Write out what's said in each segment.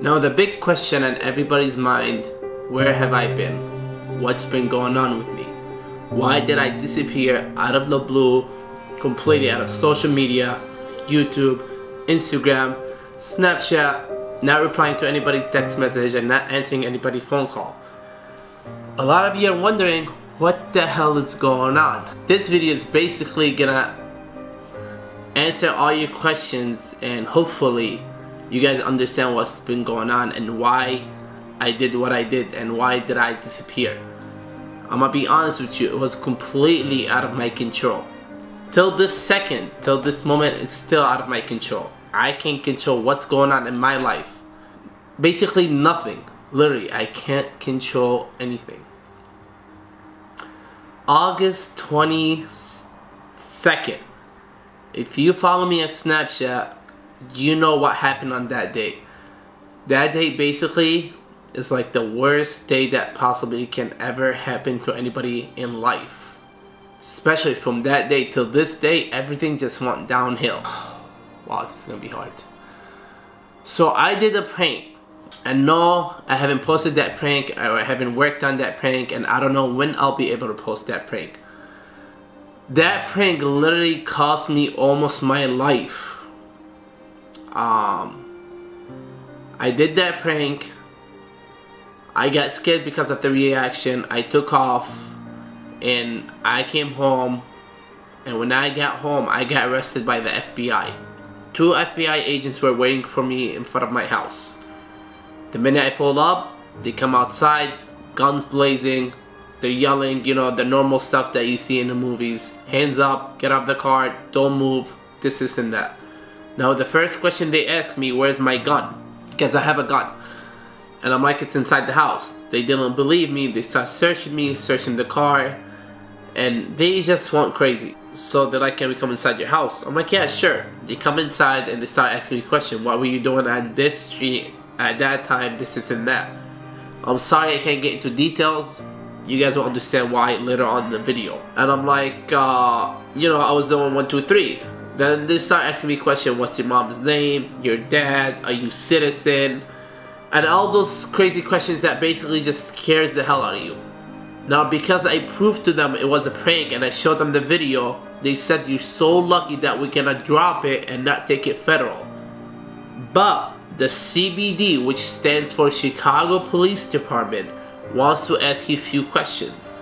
Now the big question on everybody's mind, where have I been? What's been going on with me? Why did I disappear out of the blue, completely out of social media, YouTube, Instagram, Snapchat, not replying to anybody's text message and not answering anybody's phone call? A lot of you are wondering what the hell is going on. This video is basically gonna answer all your questions and hopefully you guys understand what's been going on and why I did what I did and why did I disappear. I'm gonna be honest with you, it was completely out of my control. Till this second, till this moment, it's still out of my control. I can't control what's going on in my life. Basically nothing. Literally, I can't control anything. August 22nd. If you follow me on Snapchat, you know what happened on that day. That day basically is like the worst day that possibly can ever happen to anybody in life. Especially from that day till this day, everything just went downhill. Wow, this is gonna be hard. So I did a prank. And no, I haven't posted that prank or I haven't worked on that prank and I don't know when I'll be able to post that prank. That prank literally cost me almost my life. I did that prank. I got scared because of the reaction. I took off and I came home, and when I got home I got arrested by the FBI. 2 FBI agents were waiting for me in front of my house. The minute I pulled up, they come outside, guns blazing, they're yelling, you know, the normal stuff that you see in the movies. Hands up, get out of the car, don't move, this and that. Now the first question they asked me, where's my gun? Because I have a gun. And I'm like, it's inside the house. They didn't believe me, they start searching me, searching the car, and they just went crazy. So they're like, can we come inside your house? I'm like, yeah, sure. They come inside and they start asking me questions. What were you doing on this street at that time, this and that? I'm sorry I can't get into details. You guys will understand why later on in the video. And I'm like, you know, I was doing 1, 2, 3. Then they start asking me questions, what's your mom's name, your dad, are you citizen? And all those crazy questions that basically just scares the hell out of you. Now because I proved to them it was a prank and I showed them the video, they said you're so lucky that we're gonna drop it and not take it federal. But the CBD, which stands for Chicago Police Department, wants to ask you a few questions.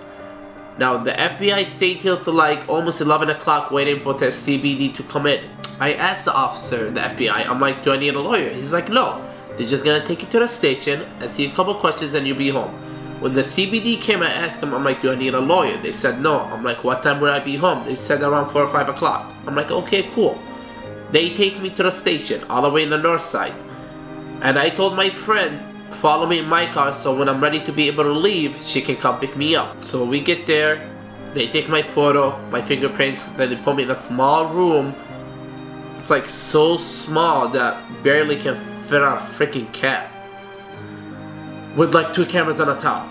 Now the FBI stayed till to like almost 11 o'clock waiting for the CBD to come in. I asked the officer, the FBI, I'm like, do I need a lawyer? He's like, no. They're just gonna take you to the station, ask you a couple questions and you'll be home. When the CBD came, I asked them, I'm like, do I need a lawyer? They said no. I'm like, what time will I be home? They said around 4 or 5 o'clock. I'm like, okay, cool. They take me to the station, all the way in the north side. And I told my friend, follow me in my car so when I'm ready to be able to leave, she can come pick me up. So we get there, they take my photo, my fingerprints, then they put me in a small room. It's like so small that barely can fit a freaking cat. With like 2 cameras on the top.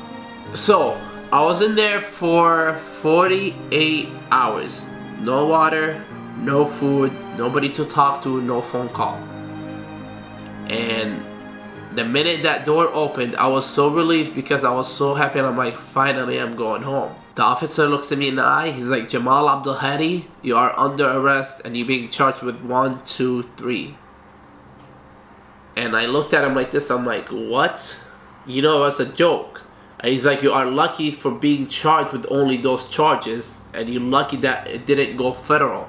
So I was in there for 48 hours. No water, no food, nobody to talk to, no phone call. And the minute that door opened, I was so relieved because I was so happy and I'm like, finally I'm going home. The officer looks at me in the eye, he's like, Jamal Abdul Hadi, you are under arrest and you're being charged with 1, 2, 3. And I looked at him like this, I'm like, what? You know, it was a joke. And he's like, you are lucky for being charged with only those charges and you're lucky that it didn't go federal.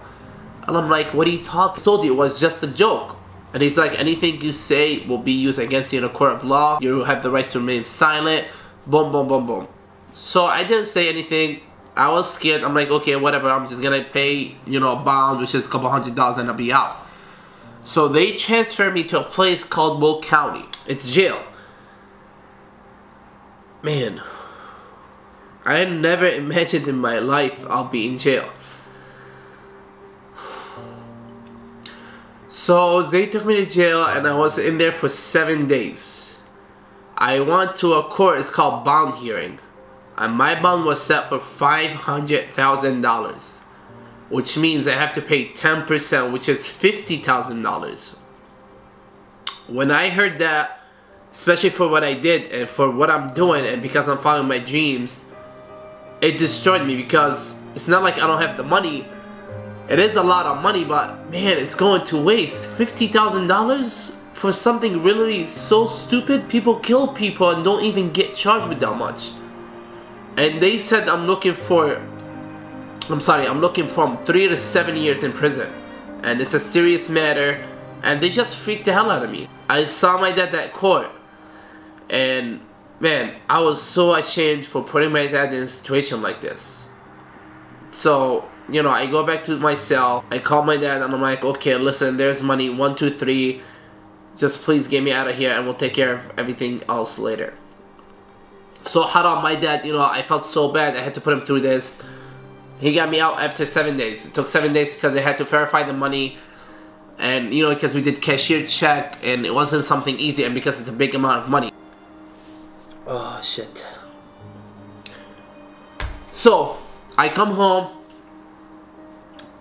And I'm like, what are you talking? I told you it was just a joke. And he's like, anything you say will be used against you in a court of law. You have the right to remain silent. Boom, boom, boom, boom. So I didn't say anything. I was scared. I'm like, okay, whatever. I'm just gonna pay, you know, a bond, which is a couple $100, and I'll be out. So they transferred me to a place called Will County. It's jail. Man, I had never imagined in my life I'll be in jail. So they took me to jail, and I was in there for 7 days. I went to a court. It's called bond hearing. And my bond was set for $500,000, which means I have to pay 10%, which is $50,000. When I heard that, especially for what I did and for what I'm doing and because I'm following my dreams, it destroyed me, because it's not like I don't have the money. It is a lot of money, but man, it's going to waste. $50,000 for something really so stupid. People kill people and don't even get charged with that much. And they said I'm looking for 3 to 7 years in prison. And it's a serious matter. And they just freaked the hell out of me. I saw my dad at court. And man, I was so ashamed for putting my dad in a situation like this. So, you know, I go back to my cell. I call my dad and I'm like, okay, listen, there's money, 1, 2, 3. Just please get me out of here and we'll take care of everything else later. So Haram, my dad, you know, I felt so bad. I had to put him through this. He got me out after 7 days. It took 7 days because they had to verify the money. And, you know, because we did cashier check and it wasn't something easy, and because it's a big amount of money. Oh, shit. So, I come home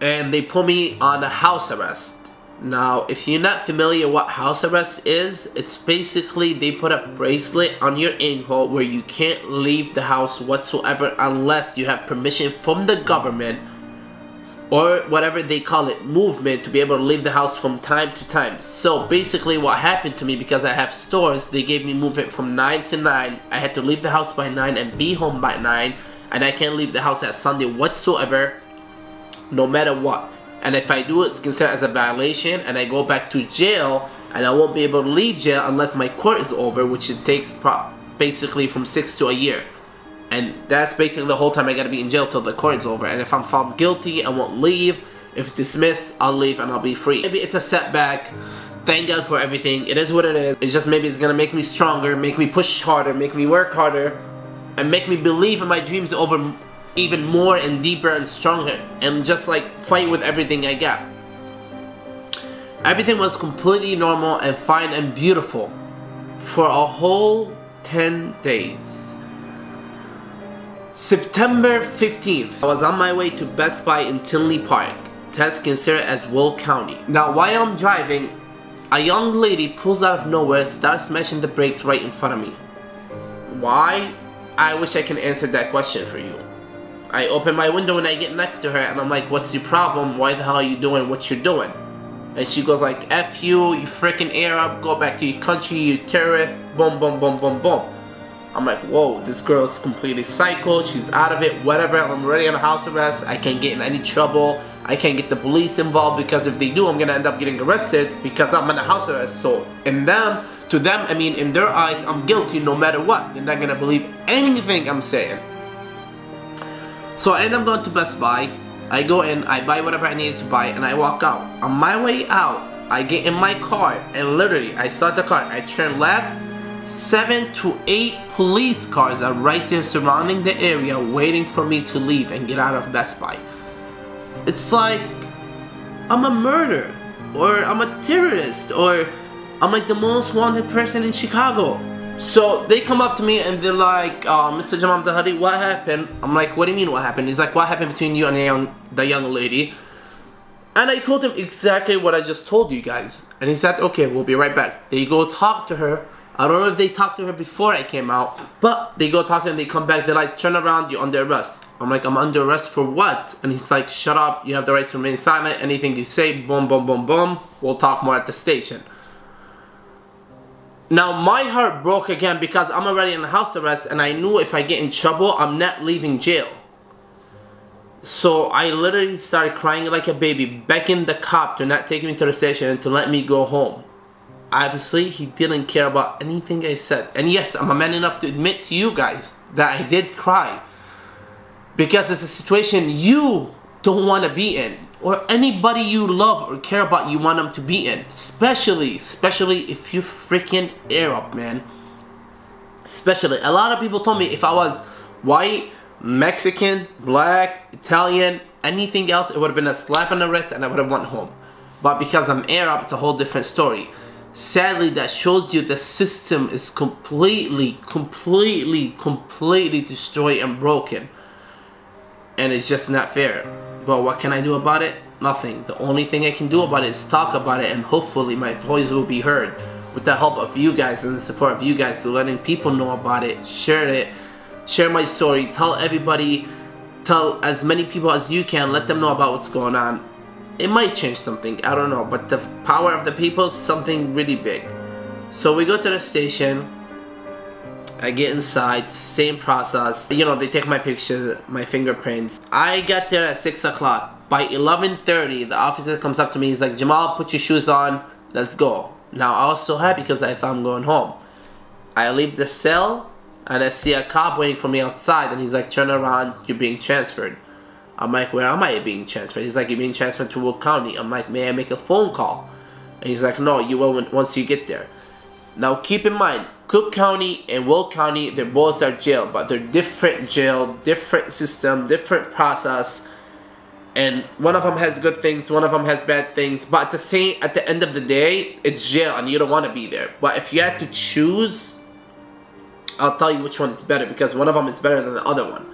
and they put me on a house arrest. Now, if you're not familiar what house arrest is, it's basically they put a bracelet on your ankle where you can't leave the house whatsoever unless you have permission from the government or whatever they call it, movement, to be able to leave the house from time to time. So basically what happened to me, because I have stores, they gave me movement from 9 to 9. I had to leave the house by 9 and be home by 9, and I can't leave the house at Sunday whatsoever, no matter what. And if I do, it's considered as a violation, and I go back to jail, and I won't be able to leave jail unless my court is over, which it takes basically from 6 to a year. And that's basically the whole time I gotta be in jail till the court is over. And if I'm found guilty, I won't leave. If dismissed, I'll leave and I'll be free. Maybe it's a setback. Thank God for everything. It is what it is. It's just maybe it's gonna make me stronger, make me push harder, make me work harder, and make me believe in my dreams over even more and deeper and stronger, and just like fight with everything I got. Everything was completely normal and fine and beautiful for a whole 10 days. September 15th, I was on my way to Best Buy in Tinley Park. That's considered as Will County. Now while I'm driving, a young lady pulls out of nowhere, starts smashing the brakes right in front of me. Why? I wish I can answer that question for you. I open my window and I get next to her and I'm like, what's your problem? Why the hell are you doing what you're doing? And she goes like, F you, you freaking Arab, go back to your country, you terrorist, boom, boom, boom, boom, boom. I'm like, whoa, this girl's completely psycho, she's out of it, whatever, I'm already on house arrest, I can't get in any trouble, I can't get the police involved, because if they do, I'm gonna end up getting arrested because I'm on a house arrest. So to them, I mean, in their eyes, I'm guilty no matter what. They're not gonna believe anything I'm saying. So I end up going to Best Buy, I go in, I buy whatever I needed to buy, and I walk out. On my way out, I get in my car, and literally, I start the car, I turn left, 7 to 8 police cars are right there surrounding the area waiting for me to leave and get out of Best Buy. It's like I'm a murderer, or I'm a terrorist, or I'm like the most wanted person in Chicago. So they come up to me and they're like, Mr. Jamal Dahari, what happened? I'm like, what do you mean what happened? He's like, what happened between you and the young lady? And I told him exactly what I just told you guys. And he said, okay, we'll be right back. They go talk to her. I don't know if they talked to her before I came out, but they go talk to her and they come back. They're like, turn around, you're under arrest. I'm like, I'm under arrest for what? And he's like, shut up, you have the right to remain silent. Anything you say, boom, boom, boom, boom. We'll talk more at the station. Now my heart broke again because I'm already in house arrest and I knew if I get in trouble, I'm not leaving jail. So I literally started crying like a baby, begging the cop to not take me to the station and to let me go home. Obviously, he didn't care about anything I said. And yes, I'm a man enough to admit to you guys that I did cry. because it's a situation you don't want to be in, or anybody you love or care about you want them to be in, especially if you're freaking Arab, man. Especially, a lot of people told me if I was white, Mexican, black, Italian, anything else, it would have been a slap on the wrist and I would have went home. But because I'm Arab, it's a whole different story. Sadly, that shows you the system is completely destroyed and broken. And it's just not fair. But what can I do about it? Nothing. The only thing I can do about it is talk about it, and hopefully my voice will be heard. With the help of you guys and the support of you guys, to letting people know about it, share my story, tell everybody, tell as many people as you can, let them know about what's going on. It might change something, I don't know, but the power of the people is something really big. So we go to the station, I get inside, same process. You know, they take my picture, my fingerprints. I got there at 6 o'clock. By 11:30, the officer comes up to me, he's like, Jamal, put your shoes on, let's go. Now, I was so happy because I thought I'm going home. I leave the cell, and I see a cop waiting for me outside, and he's like, turn around, you're being transferred. I'm like, where am I being transferred? He's like, you're being transferred to Will County. I'm like, may I make a phone call? And he's like, no, you will once you get there. Now, keep in mind, Cook County and Will County, they're both our jail, but they're different jail, different system, different process. And one of them has good things, one of them has bad things. But at the end of the day, it's jail and you don't want to be there. But if you had to choose, I'll tell you which one is better, because one of them is better than the other one.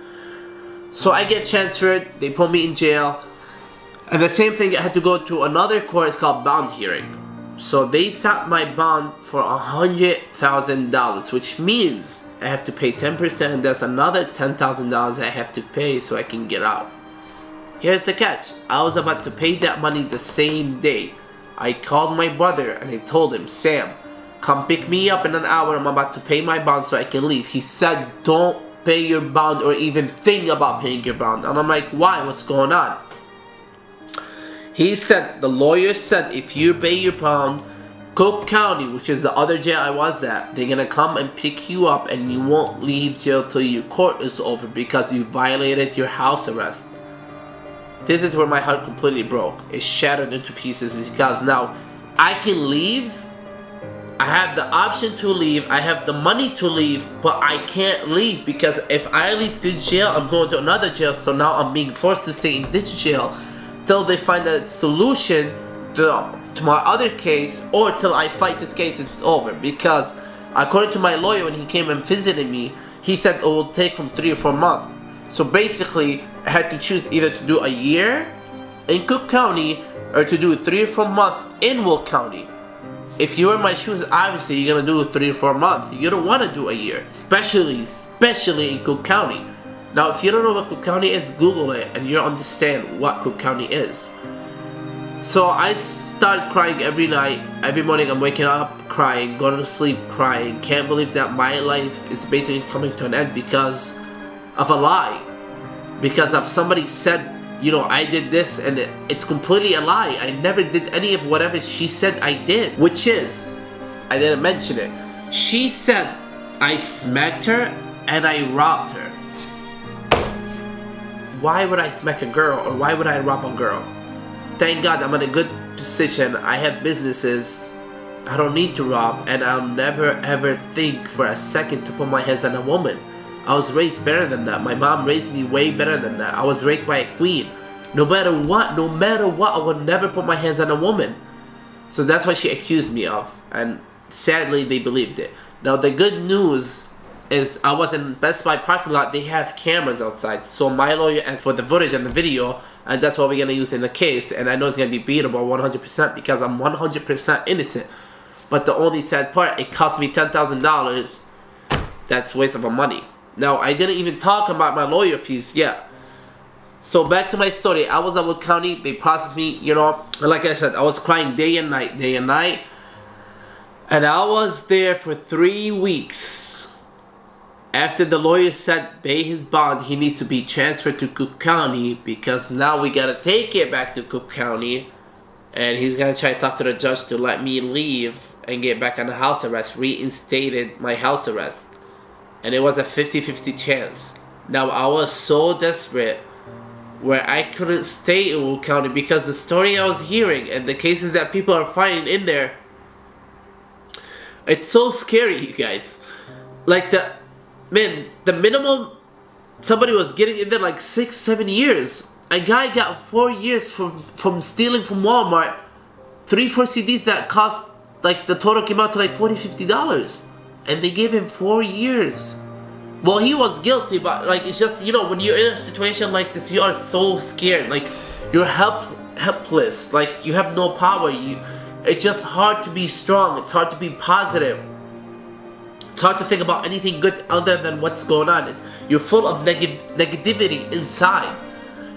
So I get transferred, they put me in jail. And the same thing, I had to go to another court, it's called bond hearing. So they set my bond for $100,000, which means I have to pay 10%, and there's another $10,000 I have to pay so I can get out. Here's the catch, I was about to pay that money the same day. I called my brother and I told him, Sam, come pick me up in an hour, I'm about to pay my bond so I can leave. He said, don't pay your bond or even think about paying your bond. And I'm like, why? What's going on? He said, the lawyer said, if you pay your bond, Cook County, which is the other jail I was at, they're gonna come and pick you up and you won't leave jail till your court is over because you violated your house arrest. This is where my heart completely broke. It shattered into pieces because now I can leave. I have the option to leave, I have the money to leave, but I can't leave because if I leave this jail, I'm going to another jail, so now I'm being forced to stay in this jail till they find a solution to my other case, or till I fight this case and it's over. Because according to my lawyer, when he came and visited me, he said it will take from 3 or 4 months. So basically, I had to choose either to do a year in Cook County or to do 3 or 4 months in Will County. If you're in my shoes, obviously you're gonna do 3 or 4 months. You don't want to do a year, especially in Cook County. Now, if you don't know what Cook County is, Google it and you'll understand what Cook County is. So I started crying every night. Every morning I'm waking up crying, going to sleep crying. Can't believe that my life is basically coming to an end because of a lie. Because of somebody said, you know, I did this, and it's completely a lie. I never did any of whatever she said I did. Which is, I didn't mention it. She said I smacked her and I robbed her. Why would I smack a girl, or why would I rob a girl? Thank God I'm in a good position. I have businesses. I don't need to rob, and I'll never ever think for a second to put my hands on a woman. I was raised better than that. My mom raised me way better than that. I was raised by a queen. No matter what, I would never put my hands on a woman. So that's what she accused me of, and sadly they believed it. Now the good news is I was in Best Buy parking lot. They have cameras outside, so my lawyer asked for the footage and the video, and that's what we're gonna use in the case. And I know it's gonna be beatable 100% because I'm 100% innocent. But the only sad part, it cost me $10,000. That's waste of money. Now, I didn't even talk about my lawyer fees yet. So back to my story. I was at Wood County. They processed me, you know. And like I said, I was crying day and night, day and night. And I was there for 3 weeks. After the lawyer said pay his bond, he needs to be transferred to Cook County because now we gotta take it back to Cook County. And he's gonna try to talk to the judge to let me leave and get back on the house arrest. Reinstated my house arrest. And it was a 50-50 chance. Now I was so desperate where I couldn't stay in Will County because the story I was hearing and the cases that people are finding in there, it's so scary, you guys. Like the minimum somebody was getting in there like 6-7 years. A guy got 4 years from stealing from Walmart 3-4 CDs that cost, like, the total came out to like $40-50, and they gave him 4 years. Well, he was guilty, but like, it's just, you know, when you're in a situation like this, you are so scared. Like, you're helpless. Like, you have no power. It's just hard to be strong. It's hard to be positive. It's hard to think about anything good other than what's going on. You're full of negativity inside.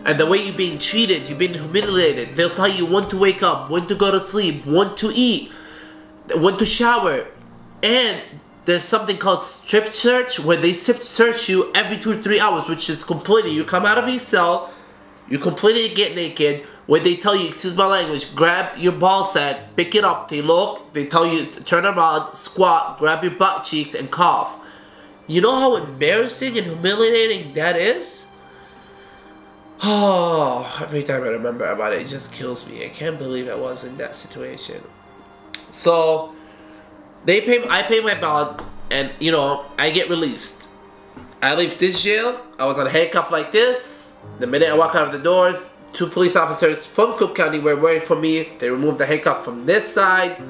And the way you're being treated, you're being humiliated. They'll tell you when to wake up, when to go to sleep, when to eat, when to shower. And there's something called strip search, where they strip search you every 2 or 3 hours, which is completely, you come out of your cell, you completely get naked, where they tell you, excuse my language, grab your ball sack, pick it up, they look, they tell you to turn around, squat, grab your butt cheeks, and cough. You know how embarrassing and humiliating that is? Oh, every time I remember about it, it just kills me. I can't believe I was in that situation. So, I pay my bond, and, you know, I get released. I leave this jail, I was on a handcuff like this. The minute I walk out of the doors, 2 police officers from Cook County were waiting for me. They removed the handcuff from this side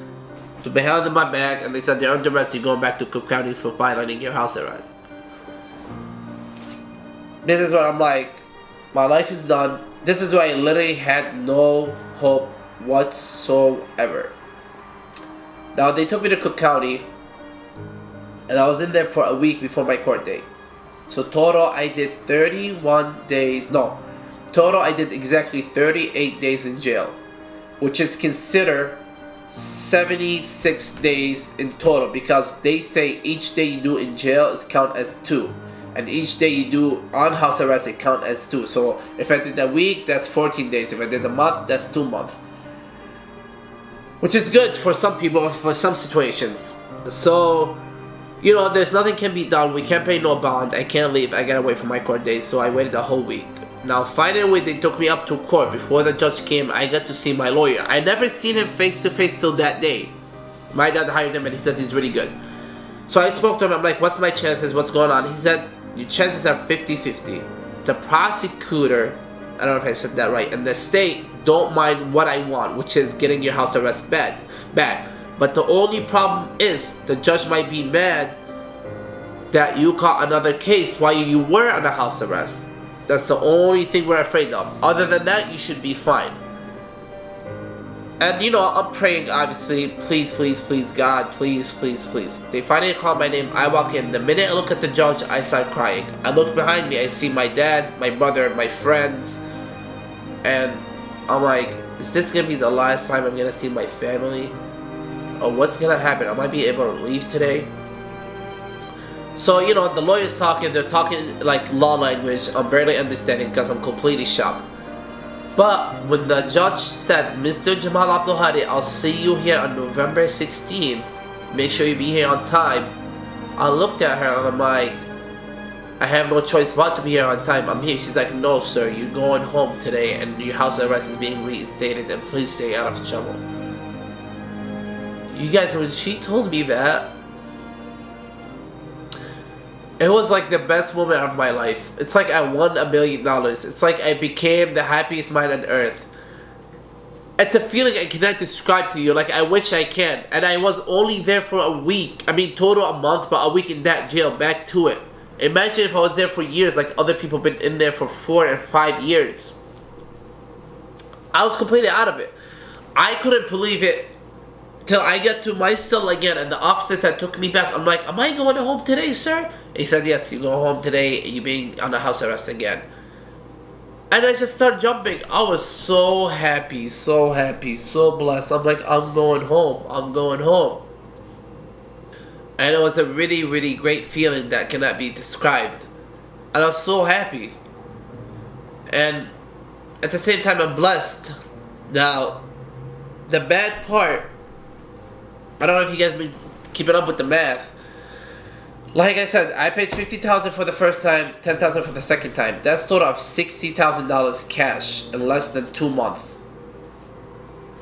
to behind my back, and they said, they're under arrest, you're going back to Cook County for violating your house arrest. This is what I'm like, my life is done. This is why I literally had no hope whatsoever. Now, they took me to Cook County, and I was in there for a week before my court date. So total, I did 31 days, no, total I did exactly 38 days in jail, which is considered 76 days in total, because they say each day you do in jail is count as 2. And each day you do on house arrest, it count as 2. So if I did a week, that's 14 days. If I did a month, that's 2 months. Which is good for some people, for some situations. So, you know, there's nothing can be done. We can't pay no bond. I can't leave. I gotta wait for my court date. So I waited a whole week. Now, finally, they took me up to court. Before the judge came, I got to see my lawyer. I never seen him face to face till that day. My dad hired him, and he says he's really good. So I spoke to him. I'm like, what's my chances? What's going on? He said, your chances are 50-50. The prosecutor, I don't know if I said that right, and the state don't mind what I want, which is getting your house arrest back. But the only problem is the judge might be mad that you caught another case while you were on a house arrest. That's the only thing we're afraid of. Other than that, you should be fine. And, you know, I'm praying, obviously, please, please, please, God, please, please, please. They finally called my name. I walk in. The minute I look at the judge, I start crying. I look behind me. I see my dad, my brother, my friends. And I'm like, is this going to be the last time I'm going to see my family? Or what's going to happen? Am I be able to leave today? So, you know, the lawyer's talking. They're talking like law language. I'm barely understanding because I'm completely shocked. But when the judge said, Mr. Jamal Abdul Hadi, I'll see you here on November 16th. Make sure you be here on time. I looked at her and I'm like, I have no choice but to be here on time. I'm here. She's like, no, sir, you're going home today and your house arrest is being reinstated, and please stay out of trouble. You guys, when she told me that, it was like the best moment of my life. It's like I won $1 million. It's like I became the happiest man on earth. It's a feeling I cannot describe to you. Like, I wish I can. And I was only there for a week. I mean, total a month, but a week in that jail, back to it. Imagine if I was there for years, like other people been in there for 4 and 5 years. I was completely out of it. I couldn't believe it till I got to my cell again, and the officer that took me back, I'm like, am I going home today, sir? And he said, yes, you go home today, and you're being on a house arrest again. And I just started jumping. I was so happy, so blessed. I'm like, I'm going home, I'm going home. And it was a really, really great feeling that cannot be described. And I was so happy. And at the same time, I'm blessed. Now, the bad part, I don't know if you guys been keeping up with the math. Like I said, I paid $50,000 for the first time, $10,000 for the second time. That's total of $60,000 cash in less than 2 months.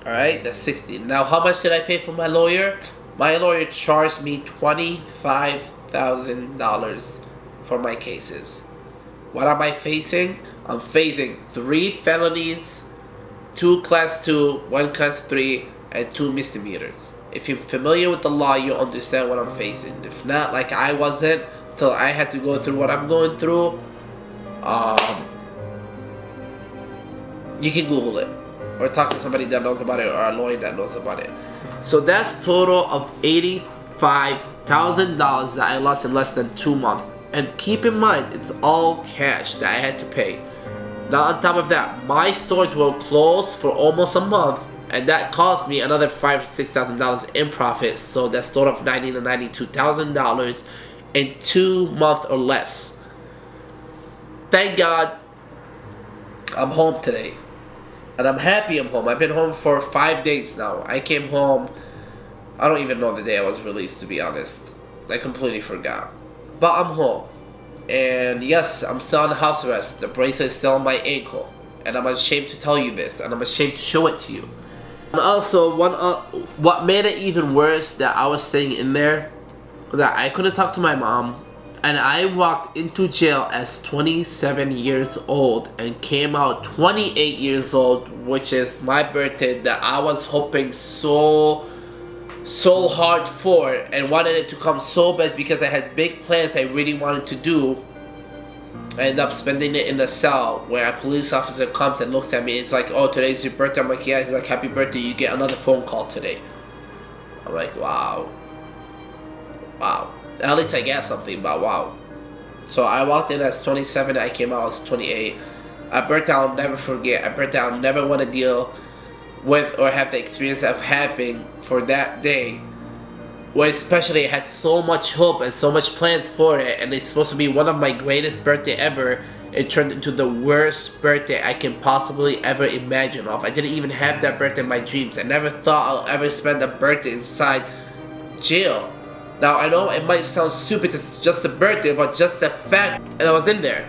Alright, that's 60. Now, how much did I pay for my lawyer? My lawyer charged me $25,000 for my cases. What am I facing? I'm facing 3 felonies, 2 class 2, 1 class 3, and 2 misdemeanors. If you're familiar with the law, you'll understand what I'm facing. If not, like I wasn't, till I had to go through what I'm going through, you can Google it. Or talk to somebody that knows about it, or a lawyer that knows about it. So that's total of $85,000 that I lost in less than 2 months. And keep in mind, it's all cash that I had to pay. Now on top of that, my stores were closed for almost a month, and that cost me another $5,000 to $6,000 in profit. So that's total of $90,000 to $92,000 in 2 months or less. Thank God I'm home today. And I'm happy I'm home. I've been home for 5 days now. I came home, I don't even know the day I was released, to be honest. I completely forgot. But I'm home. And yes, I'm still on house arrest. The bracelet is still on my ankle. And I'm ashamed to tell you this. And I'm ashamed to show it to you. And also, what made it even worse that I was staying in there, that I couldn't talk to my mom. And I walked into jail as 27 years old and came out 28 years old, which is my birthday that I was hoping so hard for and wanted it to come so bad because I had big plans I really wanted to do. I ended up spending it in a cell where a police officer comes and looks at me. It's like, oh, today's your birthday. I'm like, yeah. He's like, happy birthday. You get another phone call today. I'm like, wow. Wow. At least I get something, but wow. So I walked in as 27, I came out as 28. A birthday I'll never forget. A birthday I'll never want to deal with or have the experience of having for that day. Where especially I had so much hope and so much plans for it, and it's supposed to be one of my greatest birthday ever. It turned into the worst birthday I can possibly ever imagine of. I didn't even have that birthday in my dreams. I never thought I'll ever spend a birthday inside jail. Now, I know it might sound stupid, it's just a birthday, but just the fact that I was in there.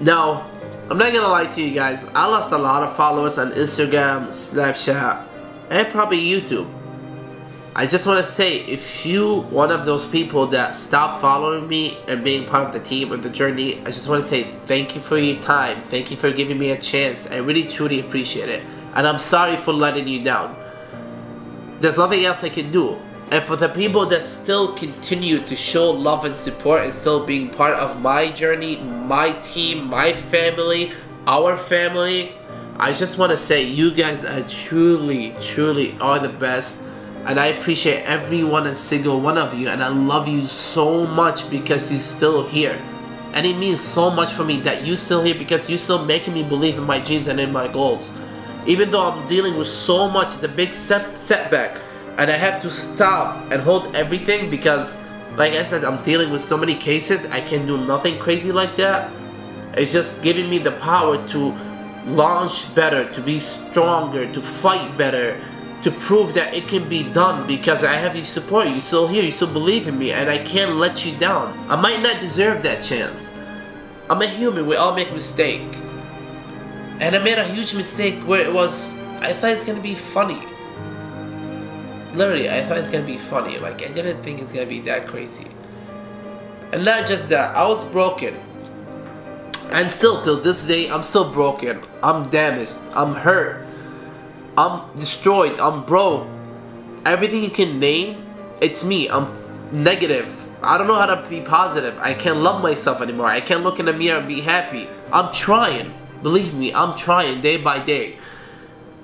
Now, I'm not gonna lie to you guys, I lost a lot of followers on Instagram, Snapchat, and probably YouTube. I just want to say, if you one of those people that stopped following me and being part of the team or the journey, I just want to say thank you for your time. Thank you for giving me a chance. I really truly appreciate it. And I'm sorry for letting you down. There's nothing else I can do. And for the people that still continue to show love and support and still being part of my journey, my team, my family, our family, I just want to say you guys are truly are the best. And I appreciate every one and single one of you, and I love you so much because you're still here. And it means so much for me that you're still here because you're still making me believe in my dreams and in my goals. Even though I'm dealing with so much, it's a big setback, and I have to stop and hold everything because, like I said, I'm dealing with so many cases. I can do nothing crazy like that. It's just giving me the power to launch better, to be stronger, to fight better, to prove that it can be done because I have your support. You're still here, you still believe in me, and I can't let you down. I might not deserve that chance. I'm a human, we all make mistakes. And I made a huge mistake where it was, I thought it's gonna be funny. Literally, I thought it's gonna be funny. Like, I didn't think it's gonna be that crazy. And not just that, I was broken. And still, till this day, I'm still broken. I'm damaged, I'm hurt. I'm destroyed, I'm broke. Everything you can name, it's me. I'm negative. I don't know how to be positive. I can't love myself anymore. I can't look in the mirror and be happy. I'm trying. Believe me, I'm trying day by day.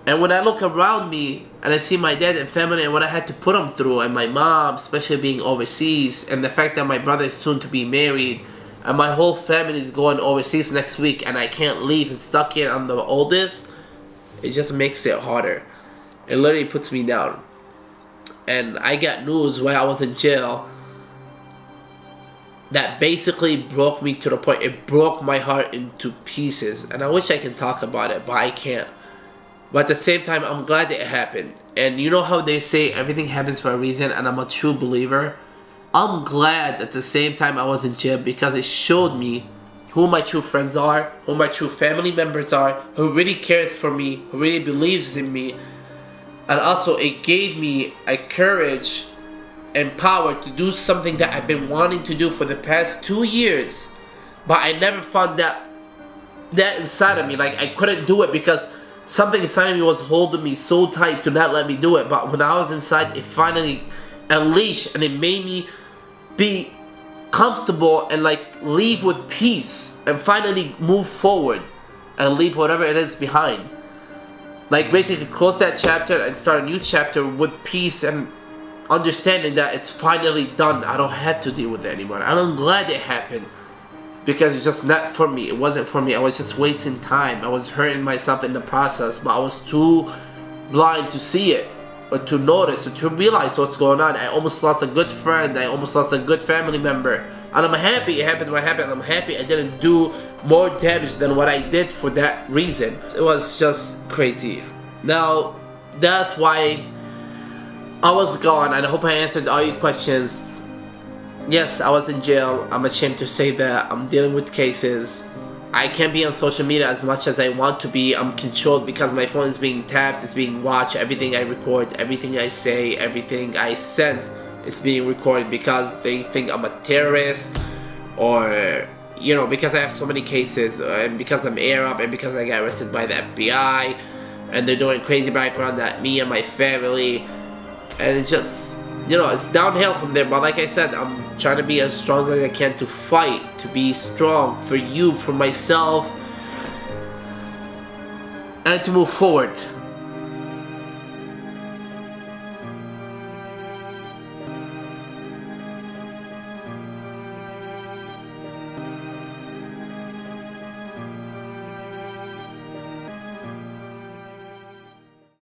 And when I look around me and I see my dad and family and what I had to put them through, and my mom, especially being overseas, and the fact that my brother is soon to be married, and my whole family is going overseas next week, and I can't leave and stuck here, I'm the oldest, it just makes it harder. It literally puts me down. And I got news while I was in jail that basically broke me to the point, it broke my heart into pieces. And I wish I can talk about it, but I can't. But at the same time, I'm glad that it happened. And you know how they say everything happens for a reason, and I'm a true believer. I'm glad at the same time I was in jail, because it showed me who my true friends are, who my true family members are, who really cares for me, who really believes in me. And also it gave me a courage and power to do something that I've been wanting to do for the past 2 years. But I never found that inside of me. Like, I couldn't do it because something inside of me was holding me so tight to not let me do it. But when I was inside, it finally unleashed, and it made me be comfortable and like leave with peace and finally move forward and leave whatever it is behind. Like, basically close that chapter and start a new chapter with peace and understanding that it's finally done. I don't have to deal with it anymore. And I'm glad it happened, because it's just not for me. It wasn't for me. I was just wasting time. I was hurting myself in the process, but I was too blind to see it, or to notice, or to realize what's going on. I almost lost a good friend. I almost lost a good family member. And I'm happy it happened what happened. I'm happy I didn't do more damage than what I did for that reason. It was just crazy. Now, that's why I was gone, and I hope I answered all your questions. Yes, I was in jail. I'm ashamed to say that. I'm dealing with cases. I can't be on social media as much as I want to be. I'm controlled because my phone is being tapped, it's being watched. Everything I record, everything I say, everything I send is being recorded, because they think I'm a terrorist, or, you know, because I have so many cases, and because I'm Arab, and because I got arrested by the FBI, and they're doing crazy background at me and my family, and it's just, you know, it's downhill from there. But like I said, I'm trying to be as strong as I can to fight, to be strong for you, for myself, and to move forward.